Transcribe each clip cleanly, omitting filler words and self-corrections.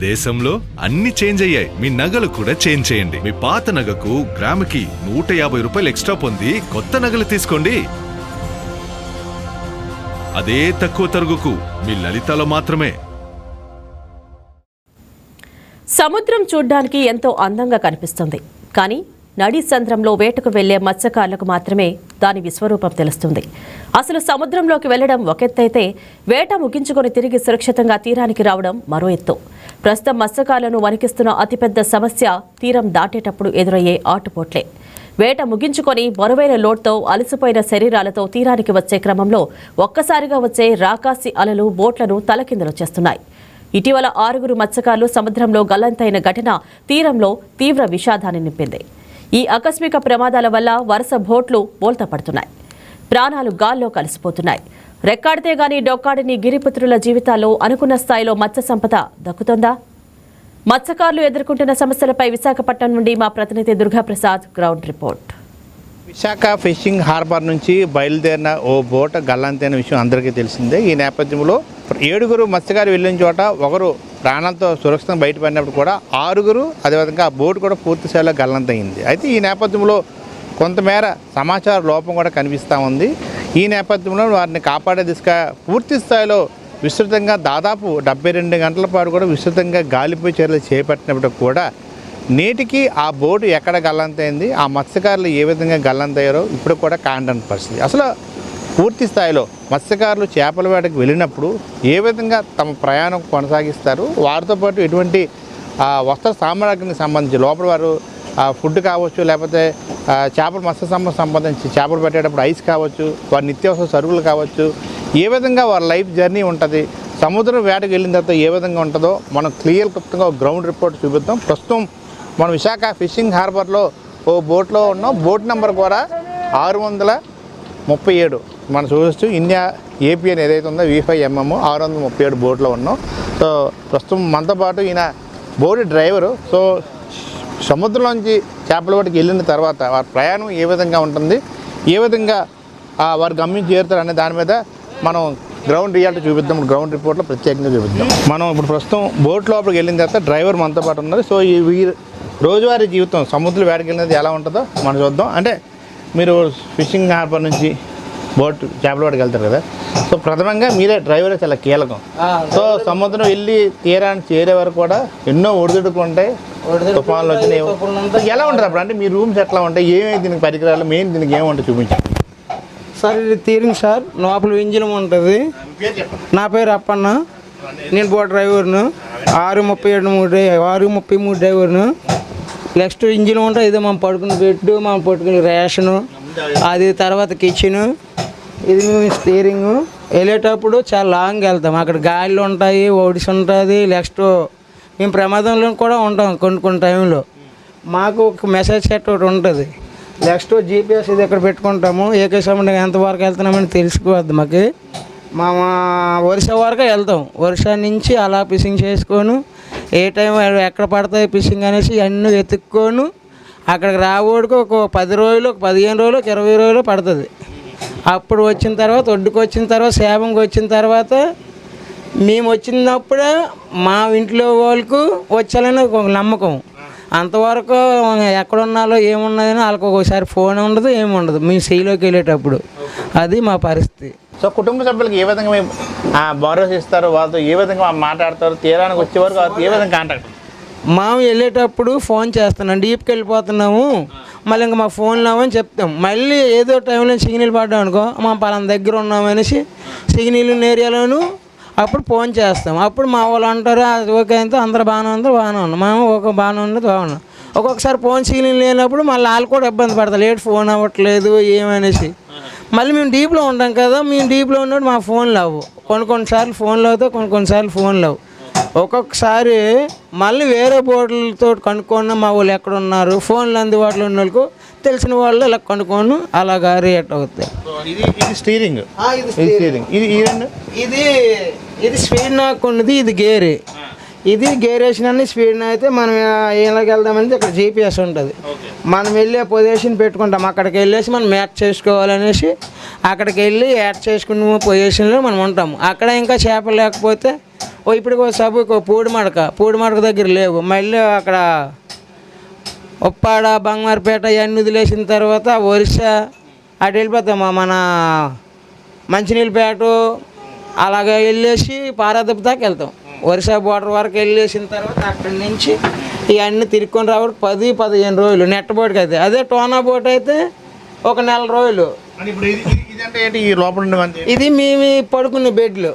దేశంలో అన్ని చేంజ్ అయ్యాయి, మీ నగలు కూడా చేంజ్ చేయండి. మీ పాత నగకు గ్రాముకి 150 రూపాయలు ఎక్స్ట్రా పొంది కొత్త నగలు తీసుకోండి. అదే తక్కువ తరుగుకు మీ లలితలో మాత్రమే. సముద్రం చూడ్డానికి ఎంతో అందంగా కనిపిస్తుంది, కానీ నడి సంద్రంలో వేటకు వెళ్లే మత్స్యకారులకు మాత్రమే దాని విశ్వరూపం తెలుస్తుంది. అసలు సముద్రంలోకి వెళ్లడం ఒక ఎత్తైతే వేట ముగించుకొని తిరిగి సురక్షితంగా తీరానికి రావడం మరో ఎత్తు. ప్రస్తుతం మత్స్యకారులను వణికిస్తున్న అతిపెద్ద సమస్య తీరం దాటేటప్పుడు ఎదురయ్యే ఆటుపోట్లే. వేట ముగించుకొని బరువైన లోడ్తో అలసిపోయిన శరీరాలతో తీరానికి వచ్చే క్రమంలో ఒక్కసారిగా వచ్చే రాకాసి అలలు బోట్లను తలకిందులు చేస్తున్నాయి. ఇటీవల 6 మత్స్యకారులు సముద్రంలో గల్లంతైన ఘటన తీరంలో తీవ్ర విషాదాన్ని నింపింది. ఈ ఆకస్మిక ప్రమాదాల వల్ల వరుస బోట్లు బోల్తా పడుతున్నాయి, ప్రాణాలు గాల్లో కలిసిపోతున్నాయి. రెక్కాడితే గాని డొక్కాడిని గిరిపుత్రుల జీవితాల్లో అనుకున్న స్థాయిలో మత్స్య సంపద దక్కుతుందా? మత్స్యకారులు ఎదుర్కొంటున్న సమస్యలపై విశాఖపట్నం నుండి మా ప్రతినిధి Durgaprasad ground report. Visakha fishing harbour నుంచి బయలుదేరిన ఓ బోట్ గల్లంతైన విషయం అందరికీ తెలిసిందే. ఈ నేపథ్యంలో 7 మత్స్యకారులు వెళ్ళిన చోట ఒకరు ప్రాణాలతో సురక్షితంగా బయటపడినప్పుడు కూడా 6 అదేవిధంగా ఆ బోటు కూడా పూర్తి స్థాయిలో గల్లంతయింది. అయితే ఈ నేపథ్యంలో కొంతమేర సమాచార లోపం కూడా కనిపిస్తూ ఉంది. ఈ నేపథ్యంలో వారిని కాపాడే దిశగా పూర్తి స్థాయిలో విస్తృతంగా దాదాపు 72 గంటల పాటు కూడా విస్తృతంగా గాలింపు చర్యలు చేపట్టినప్పుడు కూడా నేటికి ఆ బోటు ఎక్కడ గల్లంతైంది, ఆ మత్స్యకారులు ఏ విధంగా గల్లంతయ్యారో ఇప్పుడు కూడా కాండని పరిస్థితి. అసలు పూర్తి స్థాయిలో మత్స్యకారులు చేపల వేటకు వెళ్ళినప్పుడు ఏ విధంగా తమ ప్రయాణం కొనసాగిస్తారు, వారితో పాటు ఎటువంటి వస్త్ర సామాగ్రికి సంబంధించి లోపల వారు ఫుడ్ కావచ్చు, లేకపోతే చేపల మత్స్య సంబంధించి చేపలు పెట్టేటప్పుడు ఐస్ కావచ్చు, వారి నిత్యావసర సరుకులు కావచ్చు, ఏ విధంగా వారి లైఫ్ జర్నీ ఉంటుంది, సముద్రం వేటకు వెళ్ళిన తర్వాత ఏ విధంగా ఉంటుందో మనం క్లుప్తంగా గ్రౌండ్ రిపోర్ట్ చూపిద్దాం. ప్రస్తుతం మనం విశాఖ ఫిషింగ్ హార్బర్లో ఓ బోట్లో ఉన్నాం. బోట్ నెంబర్ కూడా 637 మనం చూడవచ్చు. ఇండియా ఏపీ అని ఏదైతే ఉందో V5MM 637 బోట్లో ఉన్నాం. సో ప్రస్తుతం మనతో పాటు ఈయన బోట్ డ్రైవరు. సో సముద్రంలోంచి చేపల వేటకి వెళ్ళిన తర్వాత వారి ప్రయాణం ఏ విధంగా ఉంటుంది, ఏ విధంగా వారు గమ్యం చేరుతారు అనే దాని మీద మనం గ్రౌండ్ రియాలిటీ చూపిద్దాం. గ్రౌండ్ రిపోర్ట్లో ప్రత్యేకంగా చూపిద్దాం. మనం ఇప్పుడు ప్రస్తుతం బోట్ లోపలికి వెళ్ళిన తర్వాత డ్రైవర్ మనతో పాటు ఉన్నారు. సో ఈ రోజువారీ జీవితం సముద్రం వేటకి వెళ్ళినది ఎలా ఉంటుందో మనం చూద్దాం. అంటే మీరు ఫిషింగ్ హార్బర్ నుంచి బోట్ చేపల వేటకి వెళ్తారు కదా, సో ప్రథమంగా మీరే డ్రైవరే చాలా కీలకం. సో సముద్రం వెళ్ళి తీరానికి చేరే వరకు కూడా ఎన్నో ఒడిదుడుకులు ఉంటాయి, తుఫాన్లు వచ్చినాయి. ఎలా ఉంటుంది అప్పుడు? అంటే మీ రూమ్స్ ఎట్లా ఉంటాయి, ఏమేమి దీనికి పరికరాలు, మెయిన్ దీనికి ఏముంటుంది చూపించండి సార్. ఇది తీరింగ్ సార్, లోపల ఇంజిన్ ఉంటుంది. నా పేరు అప్పన్న, నేను బోట్ డ్రైవర్ను. 633 డ్రైవర్ను. నెక్స్ట్ ఇంజిన్ ఉంటుంది. ఇది మనం పడుకునే బెడ్, మనం పడుకునే రేషను, అది తర్వాత కిచెను, ఇది మేము స్టీరింగు. వెళ్ళేటప్పుడు చాలా లాంగ్ వెళ్తాం, అక్కడ గాలిలు ఉంటాయి, ఒడిసి ఉంటుంది. నెక్స్ట్ మేము ప్రమాదంలో కూడా ఉంటాం కొన్ని టైంలో. మాకు ఒక మెసేజ్ సెట్ ఒకటి ఉంటుంది. నెక్స్ట్ GPS ఇది ఎక్కడ పెట్టుకుంటాము, ఏకే సముద్రం ఎంతవరకు వెళ్తున్నామని తెలుసుకోవద్దు మాకు. మా ఒరిస్సా వరకు వెళ్తాం. ఒరిస్సా నుంచి అలా ఫిషింగ్ చేసుకొని ఏ టైం ఎక్కడ పడతాయి ఫిషింగ్ అనేసి అన్నీ వెతుక్కొని అక్కడికి రావడానికి ఒక 10 రోజులు, 15 రోజులు, 20 రోజులు పడుతుంది. అప్పుడు వచ్చిన తర్వాత ఒడ్డుకు వచ్చిన తర్వాత సేవంకి వచ్చిన తర్వాత మేము వచ్చినప్పుడే మా ఇంట్లో వాళ్ళకు వచ్చాలని ఒక నమ్మకం. అంతవరకు ఎక్కడున్నాలో ఏమున్నదని వాళ్ళకి ఒకసారి ఫోన్ ఉండదు, ఏముండదు మేము సీలోకి వెళ్ళేటప్పుడు. అది మా పరిస్థితి. సో కుటుంబ సభ్యులకు ఏ విధంగా మేము భరోసా ఇస్తారు, వాళ్ళతో ఏ విధంగా మాట్లాడతారు, తీరానికి వచ్చే వరకు వాళ్ళతో ఏ విధంగా కాంటాక్ట్? మేము వెళ్ళేటప్పుడు ఫోన్ చేస్తున్నాం, డీప్కి వెళ్ళిపోతున్నాము, మళ్ళీ ఇంకా మా ఫోన్లో అని చెప్తాం. మళ్ళీ ఏదో టైంలో సిగ్నల్ పడ్డాం అనుకో, మా పలానా దగ్గర ఉన్నామనేసి సిగ్నల్ ఏరియాలోను అప్పుడు ఫోన్ చేస్తాం. అప్పుడు మా వాళ్ళు అంటారు అది ఓకే అయితే అందరూ బాగానే ఉన్నాం, మేము ఒక బాగానే ఉన్నది బాగున్నాం. ఒక్కొక్కసారి ఫోన్ సిగ్నల్ లేనప్పుడు మళ్ళీ వాళ్ళు కూడా ఇబ్బంది పడతారు, లేట్ ఫోన్ అవ్వట్లేదు ఏమనేసి. మళ్ళీ మేము డీప్లో ఉంటాం కదా, మేము డీప్లో ఉన్నప్పుడు మా ఫోన్లు అవ్వు. కొన్నిసార్లు ఫోన్లు అవుతాయి, కొన్నిసార్లు ఫోన్లు అవ్వు. ఒక్కొక్కసారి మళ్ళీ వేరే బోర్డులతో కనుక్కున్న మా వాళ్ళు ఎక్కడ ఉన్నారు, ఫోన్లు అందుబాటులో ఉన్న వాళ్ళకు తెలిసిన వాళ్ళు ఇలా కనుక్కోను అలాగా రియాక్ట్ అవుతాయి. ఇది స్టీరింగ్, ఇది స్పీడ్ నాకు ఉన్నది, ఇది గేర్. ఇది గేర్ వేసిన స్పీడ్ అయితే మనం ఏలాగ వెళ్దామనేది ఇక్కడ GPS ఉంటుంది. మనం వెళ్ళే పొజిషన్ పెట్టుకుంటాం, అక్కడికి వెళ్ళేసి మనం మ్యాచ్ చేసుకోవాలనేసి అక్కడికి వెళ్ళి యాడ్ చేసుకున్న పొజిషన్లో మనం ఉంటాము. అక్కడ ఇంకా చేపలు లేకపోతే ఇప్పుడు సభకు పూడిమడక దగ్గర లేవు. మళ్ళీ అక్కడ ఉప్పాడ, బంగారుపేట ఇవన్నీ వదిలేసిన తర్వాత ఒరిస్సా అటు వెళ్ళిపోతామా, మన మంచినీళ్ళపేట అలాగే వెళ్ళేసి పారాదీప్ దాకా వెళ్తాం. ఒరిస్సా బోర్డర్ వరకు వెళ్ళేసిన తర్వాత అక్కడి నుంచి ఇవన్నీ తిరుక్కొని రావడానికి 10-15 రోజులు నెట్ బోట్కి అయితే. అదే టోనా బోట్ అయితే ఒక 4 రోజులు. ఇది మేము పడుకునే బెడ్లు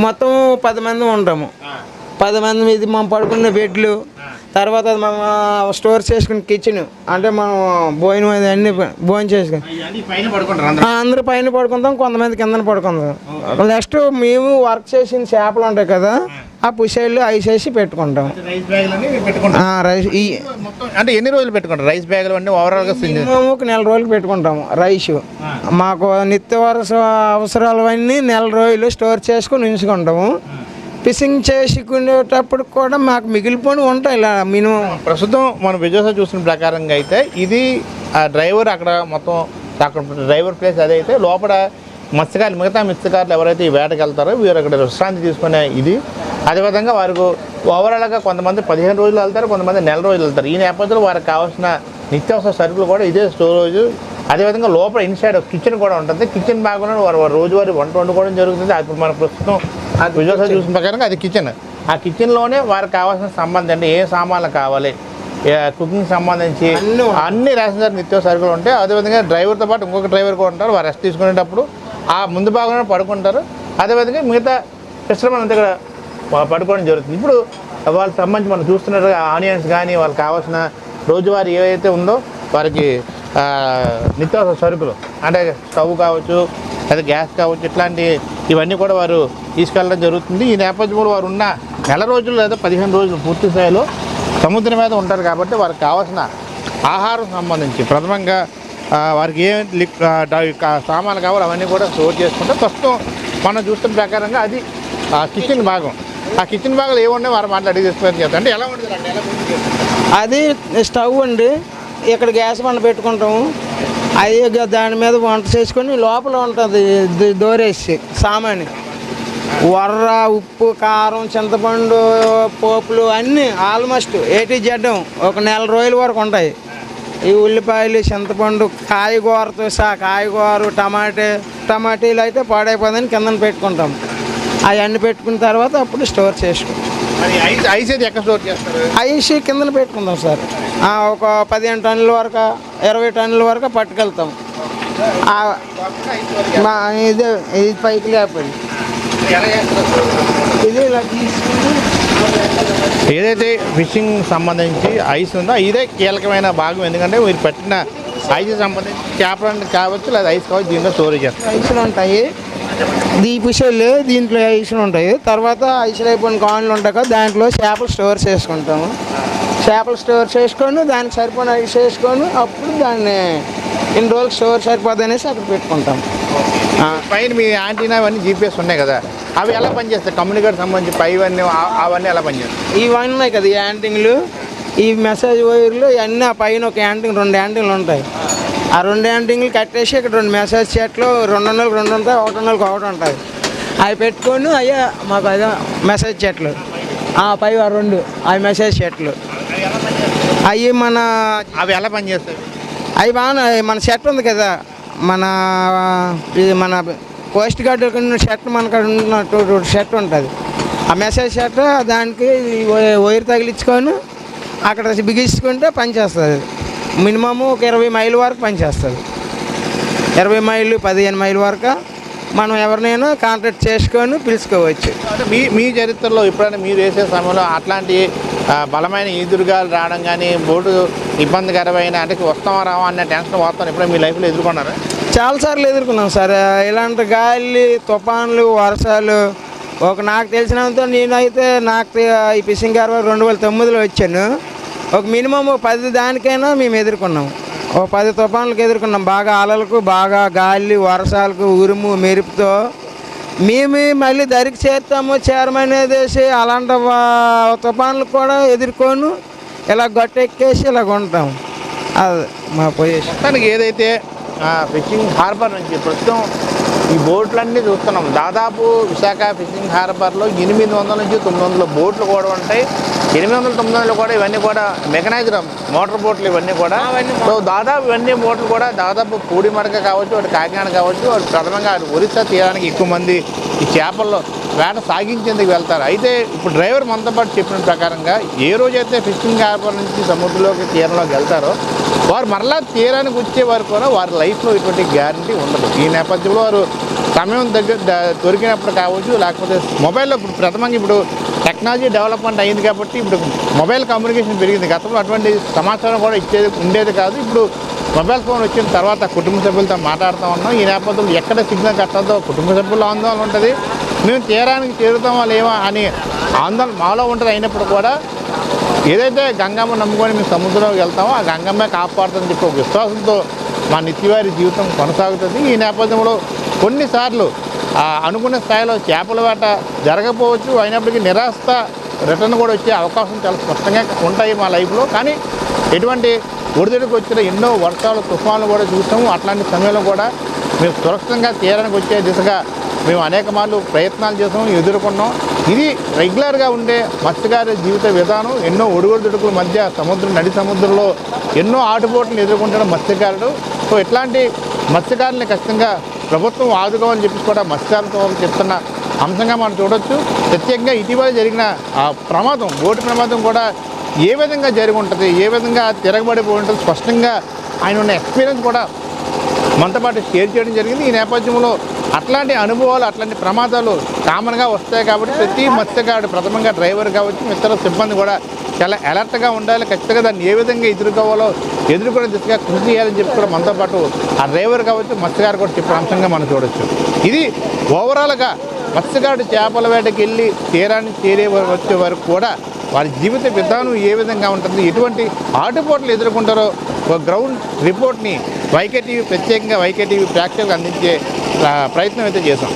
మొత్తం 10 మంది ఉంటాము. 10 మంది ఇది మనం పడుకునే బెడ్లు. తర్వాత మనం స్టోర్ చేసుకుని కిచెన్, అంటే మనం భోజనం అది అన్ని భోజనం చేసుకుని అందరూ పైన పడుకుంటాం, కొంతమంది కింద పడుకుంటాం. నెక్స్ట్ మేము వర్క్ చేసిన చేపలు ఉంటాయి కదా, ఆ పుషేళ్ళు ఐస్ వేసి పెట్టుకుంటాం. రైస్ అంటే ఎన్ని రోజులు పెట్టుకుంటారు రైస్ బ్యాగులు అన్నీ ఓవరాల్గా? ఒక 4 రోజులు పెట్టుకుంటాము రైస్. మాకు నిత్యవసర అవసరాలవన్నీ 4 రోజులు స్టోర్ చేసుకుని ఉంచుకుంటాము. ఫిషింగ్ చేసుకునేటప్పుడు కూడా మాకు మిగిలిపోయి ఉంటాయి ఇలా మినిమం. ప్రస్తుతం మనం విజయవాడ చూసిన ప్రకారంగా అయితే ఇది ఆ డ్రైవర్ అక్కడ మొత్తం అక్కడ డ్రైవర్ ప్లేస్ అదే అయితే లోపల మత్స్యకారులు, మిగతా మత్స్యకారులు ఎవరైతే ఈ వేటకి వెళ్తారో వీరు అక్కడ విశ్రాంతి తీసుకునే ఇది. అదేవిధంగా వారికి ఓవరాల్గా కొంతమంది 15 రోజులు వెళ్తారు, కొంతమంది 1 నెల రోజులు వెళ్తారు. ఈ నేపథ్యంలో వారికి కావాల్సిన నిత్యావసర సరుకులు కూడా ఇదే స్టోరేజ్. అదేవిధంగా లోపల ఇన్సైడ్ కిచెన్ కూడా ఉంటుంది. కిచెన్ భాగంలో వారు రోజువారీ వంట వండుకోవడం జరుగుతుంది. అది మన ప్రస్తుతం విజయవాడ చూసిన ప్రకారంగా అది కిచెన్. ఆ కిచెన్లోనే వారికి కావాల్సిన సంబంధం అంటే ఏ సామాన్లు కావాలి, కుకింగ్ సంబంధించి అన్ని రేషన్ నిత్యావసర సరుకులు ఉంటాయి. అదేవిధంగా డ్రైవర్తో పాటు ఇంకొక డ్రైవర్ కూడా ఉంటారు. వారు రెస్ట్ తీసుకునేటప్పుడు ఆ ముందు భాగంలో పడుకుంటారు. అదేవిధంగా మిగతా మిశ్రమం అంతా ఇక్కడ పడుకోవడం జరుగుతుంది. ఇప్పుడు వాళ్ళకి సంబంధించి మనం చూస్తున్నట్టుగా ఆనియన్స్ కానీ వాళ్ళకి కావాల్సిన రోజువారీ ఏవైతే ఉందో వారికి నిత్యావసర సరుకులు అంటే స్టవ్ కావచ్చు, లేదా గ్యాస్ కావచ్చు, ఇట్లాంటి ఇవన్నీ కూడా వారు తీసుకెళ్ళడం జరుగుతుంది. ఈ నేపథ్యంలో వారు ఉన్న 1 నెల రోజులు లేదా 15 రోజులు పూర్తి స్థాయిలో సముద్రం మీద ఉంటారు కాబట్టి వారికి కావాల్సిన ఆహారం సంబంధించి ప్రథమంగా వారికి ఏ సామాన్లు కావాలో అవన్నీ కూడా స్టోర్ చేసుకుంటే ప్రస్తుతం మనం చూస్తున్న ప్రకారంగా అది కిచెన్ భాగం. ఆ కిచెన్ భాగాలు ఏమున్నాయి వారు మాట్లాడి తీసుకొని చేస్తారు. అంటే ఎలా ఉంటుంది అది స్టవ్ అండి. ఇక్కడ గ్యాస్ బండ పెట్టుకుంటాము. అది దాని మీద వంట చేసుకొని లోపల ఉంటుంది దోరేసి సామాను, వర్ర, ఉప్పు, కారం, చింతపండు, పోపులు అన్నీ ఆల్మోస్ట్ ఏటీ జడ్డం ఒక 1 నెల రోజుల వరకు ఉంటాయి. ఈ ఉల్లిపాయలు, చింతపండు, కాయగూరతో కాయగూర, టమాటీలు అయితే పాడైపోదని కిందన పెట్టుకుంటాం. అవన్నీ పెట్టుకున్న తర్వాత అప్పుడు స్టోర్ చేసుకుంటాం. ఐస్ అయితే ఎక్కడ స్టోర్ చేస్తారు? ఐస్ కిందన పెట్టుకుందాం సార్. ఒక 15 టన్నుల వరకు 20 టన్నుల వరకు పట్టుకెళ్తాం. ఇది పైకి లేపండి. ఇది ఇలా తీసుకుని ఏదైతే ఫిషింగ్ సంబంధించి ఐస్ ఉందో ఇదే కీలకమైన భాగం. ఎందుకంటే మీరు పెట్టిన ఐస్ సంబంధించి చేపలు కావచ్చు లేదా ఐస్ కావచ్చు, దీంట్లో స్టోరేజ్ చేస్తారు. ఐసులు ఉంటాయి, పుషెళ్ళు దీంట్లో ఐసులు ఉంటాయి. తర్వాత ఐసులు అయిపోయిన కాన్లు ఉంటాయి కదా, దాంట్లో చేపలు స్టోర్ చేసుకుంటాము. చేపలు స్టోర్ చేసుకొని దానికి సరిపోయిన ఐస్ వేసుకొని అప్పుడు దాన్ని ఇన్ని రోజులు స్టోర్ సరిపోదు అనేసి అక్కడ పెట్టుకుంటాం. పైన మీ యాంటీనా అవన్నీ జీపీఎస్ ఉన్నాయి కదా, అవి ఎలా పనిచేస్తాయి? కమ్యూనికేట్ సంబంధించి అవన్నీ ఎలా పనిచేస్తాయి? ఇవన్నీ ఉన్నాయి కదా ఈ యాంటింగ్లు, ఈ మెసేజ్ వైర్లు ఇవన్నీ. ఆ పైన ఒక యాంటింగ్ 2 యాంటింగ్లు ఉంటాయి. ఆ 2 యాంటింగ్లు కట్టేసి ఇక్కడ 2 మెసేజ్ సెట్లు 2 నెలలకు 2 ఉంటాయి, 1 నెలకు 1 ఉంటుంది. అవి పెట్టుకొని అయ్యా మాకు అదే మెసేజ్ సెట్లు పై 2 అవి మెసేజ్ సెట్లు అవి అవి ఎలా పనిచేస్తాయి? అవి బాగా మన సెట్ ఉంది కదా, మన పోస్ట్ గార్డు షర్ట్ మనకు షర్ట్ ఉంటుంది. ఆ మెసేజ్ షర్ట్ దానికి వైర్ తగిలించుకొని అక్కడ బిగించుకుంటే పనిచేస్తుంది. మినిమము ఒక 20 మైళ్ళ వరకు పనిచేస్తుంది. 20 మైళ్ళు 15 మైళ్ళ వరకు మనం ఎవరినైనా కాంటాక్ట్ చేసుకొని పిలుచుకోవచ్చు. అంటే మీ చరిత్రలో ఎప్పుడైనా మీరు వేసే సమయంలో అట్లాంటి బలమైన ఈదురుగాలు రావడం కానీ, బోటు ఇబ్బందికరమైన అంటే వస్తామా రావా అన్న టెన్షన్ వాతావరణం ఎప్పుడైనా మీ లైఫ్లో ఎదుర్కొన్నారా? చాలాసార్లు ఎదుర్కొన్నాం సార్. ఇలాంటి గాలి, తుఫాన్లు, వర్షాలు. నాకు తెలిసినంత నేనైతే ఈ ఫిషింగ్ హార్బర్ 2009లో వచ్చాను. ఒక మినిమం 10 దానికైనా మేము ఎదుర్కొన్నాం. 10 తుఫాన్లకు ఎదుర్కొన్నాం. బాగా అలలకు, బాగా గాలి, వర్షాలకు, ఉరుము, మెరుపుతో మేము మళ్ళీ దరికి చేరమనేదేసి అలాంటి తుఫాన్లు కూడా ఎదుర్కొని ఇలా గట్టెక్కేసి ఇలాగ ఉంటాం. అది మా పొజిషన్. మొత్తానికి ఏదైతే ఫిషింగ్ హార్బర్ నుంచి ప్రస్తుతం ఈ బోట్లన్నీ చూస్తున్నాం. దాదాపు విశాఖ ఫిషింగ్ హార్బర్లో 800 నుంచి 900 బోట్లు కూడా ఉంటాయి. 800, 900 కూడా ఇవన్నీ కూడా మెకనైజ్డ్ మోటార్ బోట్లు ఇవన్నీ కూడా. సో దాదాపు ఇవన్నీ బోట్లు కూడా దాదాపు పూడిమడక కావచ్చు, అటు కాకినాడ కావచ్చు, అటు ప్రథమంగా అటు ఒరిస్సా తీరానికి ఎక్కువ మంది ఈ చేపల్లో వేట సాగించేందుకు వెళ్తారు. అయితే ఇప్పుడు డ్రైవర్ మనతో పాటు చెప్పిన ప్రకారంగా ఏ రోజైతే ఫిషింగ్ హార్బర్ నుంచి సముద్రంలోకి తీరంలోకి వెళ్తారో వారు మరలా తీరానికి వచ్చే వరకు కూడా వారి లైఫ్లో ఇటువంటి గ్యారంటీ ఉండదు. ఈ నేపథ్యంలో వారు సమయం దొరికినప్పుడు కావచ్చు, లేకపోతే మొబైల్లో ఇప్పుడు ప్రథమంగా ఇప్పుడు టెక్నాలజీ డెవలప్మెంట్ అయింది కాబట్టి ఇప్పుడు మొబైల్ కమ్యూనికేషన్ పెరిగింది. గతంలో అటువంటి సమాచారం కూడా ఉండేది కాదు. ఇప్పుడు మొబైల్ ఫోన్ వచ్చిన తర్వాత కుటుంబ సభ్యులతో మాట్లాడుతూ ఉన్నాం. ఈ నేపథ్యంలో ఎక్కడ సిగ్నల్ కట్టదో కుటుంబ సభ్యుల్లో ఆందోళన ఉంటుంది, మేము తీరానికి చేరుతామా లేవా అని ఆందోళన మాలో ఉంటుంది. అయినప్పుడు కూడా ఏదైతే గంగమ్మ నమ్ముకొని మేము సముద్రంలోకి వెళ్తామో ఆ గంగమ్మే కాపాడుతుందని చెప్పి ఒక విశ్వాసంతో మా నిత్యవారి జీవితం కొనసాగుతుంది. ఈ నేపథ్యంలో కొన్నిసార్లు అనుకున్న స్థాయిలో చేపల వేట జరగకపోవచ్చు, అయినప్పటికీ నిరాశ రిటర్న్ కూడా వచ్చే అవకాశం చాలా స్పష్టంగా ఉంటాయి మా లైఫ్లో. కానీ ఎటువంటి ఒడిదుడికి వచ్చిన ఎన్నో వర్షాలు తుఫాన్లు కూడా చూసాము. అట్లాంటి సమయంలో కూడా మేము సురక్షితంగా తీరానికి వచ్చే దిశగా మేము అనేక మార్లు ప్రయత్నాలు చేసాము, ఎదుర్కొన్నాం. ఇది రెగ్యులర్గా ఉండే మత్స్యకారు జీవిత విధానం. ఎన్నో ఒడిదుడుకుల మధ్య నడి సముద్రంలో ఎన్నో ఆటుపోట్లను ఎదుర్కొంటున్న మత్స్యకారుడు. సో ఇట్లాంటి మత్స్యకారుల్ని ఖచ్చితంగా ప్రభుత్వం ఆదుకోవాలని చెప్పి కూడా మత్స్యకారులతో చెప్తున్న అంశంగా మనం చూడొచ్చు. ప్రత్యేకంగా ఇటీవల జరిగిన ఆ ప్రమాదం, బోటు ప్రమాదం కూడా ఏ విధంగా జరిగి ఉంటుంది, ఏ విధంగా తిరగబడిపోయి ఉంటుంది, స్పష్టంగా ఆయన ఉన్న ఎక్స్పీరియన్స్ కూడా మనతో పాటు షేర్ చేయడం జరిగింది. ఈ నేపథ్యంలో అట్లాంటి అనుభవాలు, అట్లాంటి ప్రమాదాలు కామన్గా వస్తాయి కాబట్టి ప్రతి మత్స్యకారుడు ప్రథమంగా డ్రైవర్ కావచ్చు, ఇతర సిబ్బంది కూడా చాలా అలర్ట్గా ఉండాలి. ఖచ్చితంగా దాన్ని ఏ విధంగా ఎదుర్కొనే దిశగా కృషి చేయాలని చెప్పి కూడా మనతో పాటు ఆ డ్రైవర్ కావచ్చు, మత్స్యకారు కూడా చెప్పే అంశంగా మనం చూడొచ్చు. ఇది ఓవరాల్గా మత్స్యకారుడు చేపల వేటకి వెళ్ళి తీరాన్ని వచ్చే వరకు కూడా వారి జీవిత విధానం ఏ విధంగా ఉంటుంది, ఎటువంటి ఆటుపోట్లు ఎదుర్కొంటారో ఒక గ్రౌండ్ రిపోర్ట్ని వైకేటీవీ ప్రత్యేకంగా వైకేటీవీ ప్రేక్షకులకు అందించే ప్రయత్నం అయితే చేశాం.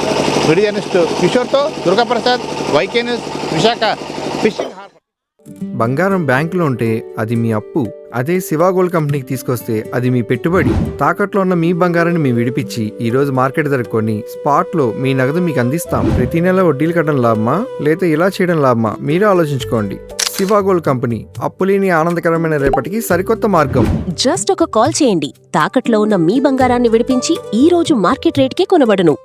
వీడియో జర్నలిస్ట్ కిషోర్తో Durgaprasad, YK news, Visakha fishing harbour. బంగారం బ్యాంకులో ఉంటే అది మీ అప్పు, అదే శివ గోల్డ్ కంపెనీకి తీసుకొస్తే అది మీ పెట్టుబడి. తాకట్లో ఉన్న మీ బంగారాన్ని మేము విడిపించి ఈ రోజు మార్కెట్ ధర కొని స్పాట్లో మీ నగదు మీకు అందిస్తాం. ప్రతి నెల వడ్డీలు కట్టడం లాభమా లేదా ఇలా చేయడం లాభమా మీరే ఆలోచించుకోండి. శివ గోల్డ్ కంపెనీ, అప్పులేని ఆనందకరమైన రేపటికి సరికొత్త మార్గం. జస్ట్ ఒక కాల్ చేయండి. తాకట్లో ఉన్న మీ బంగారాన్ని విడిపించి ఈ రోజు మార్కెట్ రేట్కే కొనబడును.